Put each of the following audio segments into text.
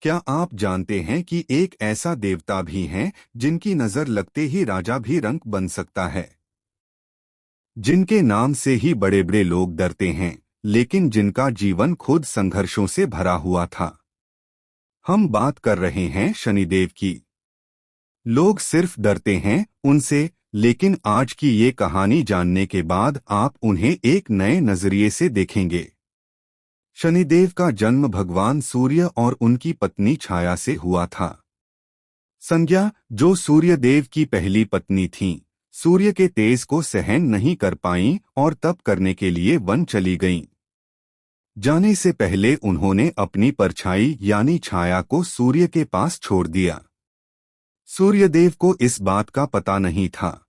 क्या आप जानते हैं कि एक ऐसा देवता भी है जिनकी नजर लगते ही राजा भी रंक बन सकता है, जिनके नाम से ही बड़े बड़े लोग डरते हैं, लेकिन जिनका जीवन खुद संघर्षों से भरा हुआ था। हम बात कर रहे हैं शनिदेव की। लोग सिर्फ डरते हैं उनसे, लेकिन आज की ये कहानी जानने के बाद आप उन्हें एक नए नजरिए से देखेंगे। शनिदेव का जन्म भगवान सूर्य और उनकी पत्नी छाया से हुआ था। संज्ञा, जो सूर्यदेव की पहली पत्नी थीं, सूर्य के तेज को सहन नहीं कर पाईं और तप करने के लिए वन चली गईं। जाने से पहले उन्होंने अपनी परछाई यानी छाया को सूर्य के पास छोड़ दिया। सूर्यदेव को इस बात का पता नहीं था।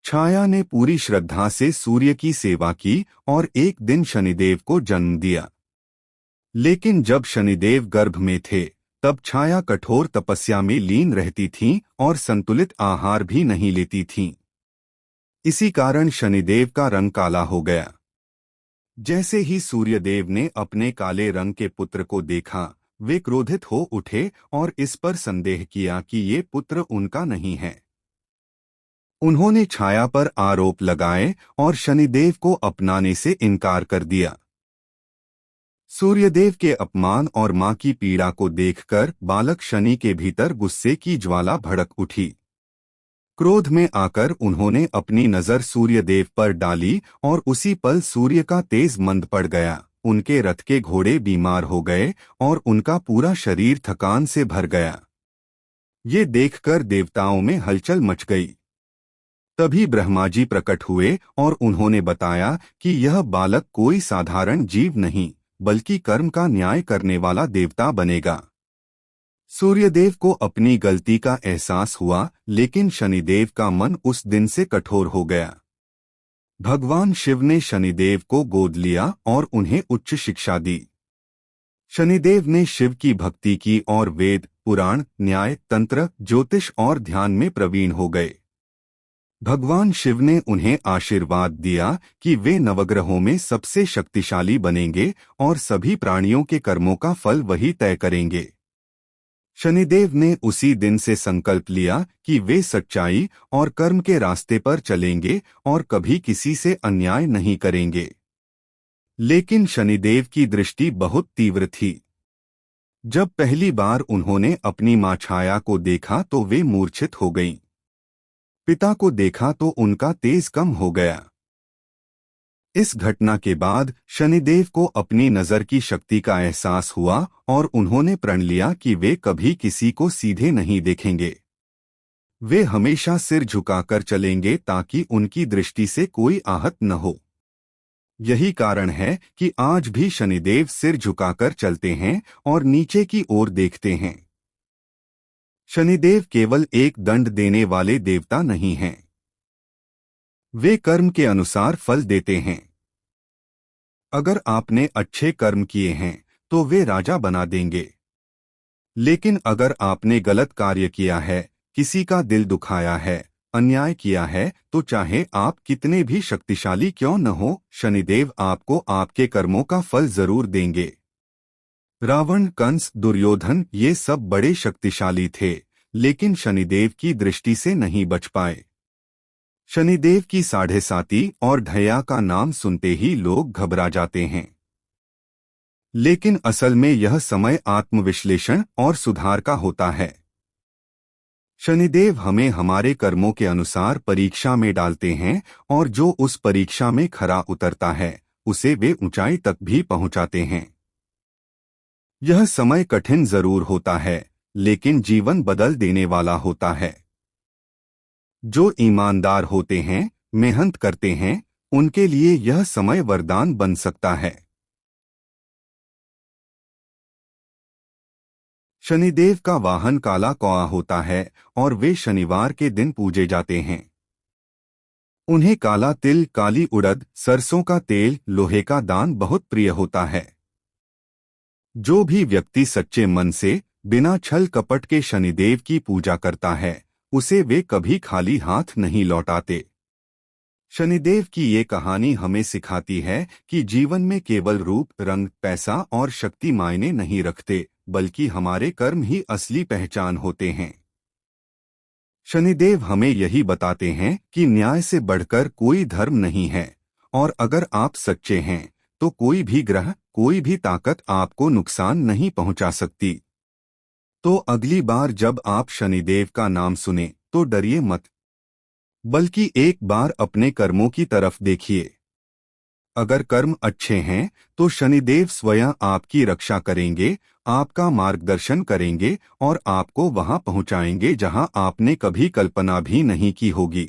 छाया ने पूरी श्रद्धा से सूर्य की सेवा की और एक दिन शनिदेव को जन्म दिया। लेकिन जब शनिदेव गर्भ में थे, तब छाया कठोर तपस्या में लीन रहती थीं और संतुलित आहार भी नहीं लेती थीं। इसी कारण शनिदेव का रंग काला हो गया। जैसे ही सूर्यदेव ने अपने काले रंग के पुत्र को देखा, वे क्रोधित हो उठे और इस पर संदेह किया कि ये पुत्र उनका नहीं है। उन्होंने छाया पर आरोप लगाए और शनिदेव को अपनाने से इनकार कर दिया। सूर्यदेव के अपमान और मां की पीड़ा को देखकर बालक शनि के भीतर गुस्से की ज्वाला भड़क उठी। क्रोध में आकर उन्होंने अपनी नजर सूर्यदेव पर डाली और उसी पल सूर्य का तेज मंद पड़ गया। उनके रथ के घोड़े बीमार हो गए और उनका पूरा शरीर थकान से भर गया। ये देखकर देवताओं में हलचल मच गई। तभी ब्रह्मा जी प्रकट हुए और उन्होंने बताया कि यह बालक कोई साधारण जीव नहीं, बल्कि कर्म का न्याय करने वाला देवता बनेगा। सूर्यदेव को अपनी गलती का एहसास हुआ, लेकिन शनिदेव का मन उस दिन से कठोर हो गया। भगवान शिव ने शनिदेव को गोद लिया और उन्हें उच्च शिक्षा दी। शनिदेव ने शिव की भक्ति की और वेद, पुराण, न्याय, तंत्र, ज्योतिष और ध्यान में प्रवीण हो गए। भगवान शिव ने उन्हें आशीर्वाद दिया कि वे नवग्रहों में सबसे शक्तिशाली बनेंगे और सभी प्राणियों के कर्मों का फल वही तय करेंगे। शनिदेव ने उसी दिन से संकल्प लिया कि वे सच्चाई और कर्म के रास्ते पर चलेंगे और कभी किसी से अन्याय नहीं करेंगे। लेकिन शनिदेव की दृष्टि बहुत तीव्र थी। जब पहली बार उन्होंने अपनी मां छाया को देखा तो वे मूर्छित हो गईं। पिता को देखा तो उनका तेज कम हो गया। इस घटना के बाद शनिदेव को अपनी नजर की शक्ति का एहसास हुआ और उन्होंने प्रण लिया कि वे कभी किसी को सीधे नहीं देखेंगे। वे हमेशा सिर झुकाकर चलेंगे ताकि उनकी दृष्टि से कोई आहत न हो। यही कारण है कि आज भी शनिदेव सिर झुकाकर चलते हैं और नीचे की ओर देखते हैं। शनिदेव केवल एक दंड देने वाले देवता नहीं हैं। वे कर्म के अनुसार फल देते हैं। अगर आपने अच्छे कर्म किए हैं तो वे राजा बना देंगे। लेकिन अगर आपने गलत कार्य किया है, किसी का दिल दुखाया है, अन्याय किया है, तो चाहे आप कितने भी शक्तिशाली क्यों न हो, शनिदेव आपको आपके कर्मों का फल जरूर देंगे। रावण, कंस, दुर्योधन ये सब बड़े शक्तिशाली थे, लेकिन शनिदेव की दृष्टि से नहीं बच पाए। शनिदेव की साढ़े साती और ढैया का नाम सुनते ही लोग घबरा जाते हैं। लेकिन असल में यह समय आत्मविश्लेषण और सुधार का होता है। शनिदेव हमें हमारे कर्मों के अनुसार परीक्षा में डालते हैं और जो उस परीक्षा में खरा उतरता है, उसे वे ऊंचाई तक भी पहुंचाते हैं। यह समय कठिन जरूर होता है, लेकिन जीवन बदल देने वाला होता है। जो ईमानदार होते हैं, मेहनत करते हैं, उनके लिए यह समय वरदान बन सकता है। शनिदेव का वाहन काला कौआ होता है और वे शनिवार के दिन पूजे जाते हैं। उन्हें काला तिल, काली उड़द, सरसों का तेल, लोहे का दान बहुत प्रिय होता है। जो भी व्यक्ति सच्चे मन से, बिना छल कपट के शनिदेव की पूजा करता है, उसे वे कभी खाली हाथ नहीं लौटाते। शनिदेव की ये कहानी हमें सिखाती है कि जीवन में केवल रूप, रंग, पैसा और शक्ति मायने नहीं रखते, बल्कि हमारे कर्म ही असली पहचान होते हैं। शनिदेव हमें यही बताते हैं कि न्याय से बढ़कर कोई धर्म नहीं है, और अगर आप सच्चे हैं तो कोई भी ग्रह, कोई भी ताकत आपको नुकसान नहीं पहुंचा सकती। तो अगली बार जब आप शनिदेव का नाम सुने तो डरिए मत, बल्कि एक बार अपने कर्मों की तरफ देखिए। अगर कर्म अच्छे हैं तो शनिदेव स्वयं आपकी रक्षा करेंगे, आपका मार्गदर्शन करेंगे और आपको वहां पहुंचाएंगे जहां आपने कभी कल्पना भी नहीं की होगी।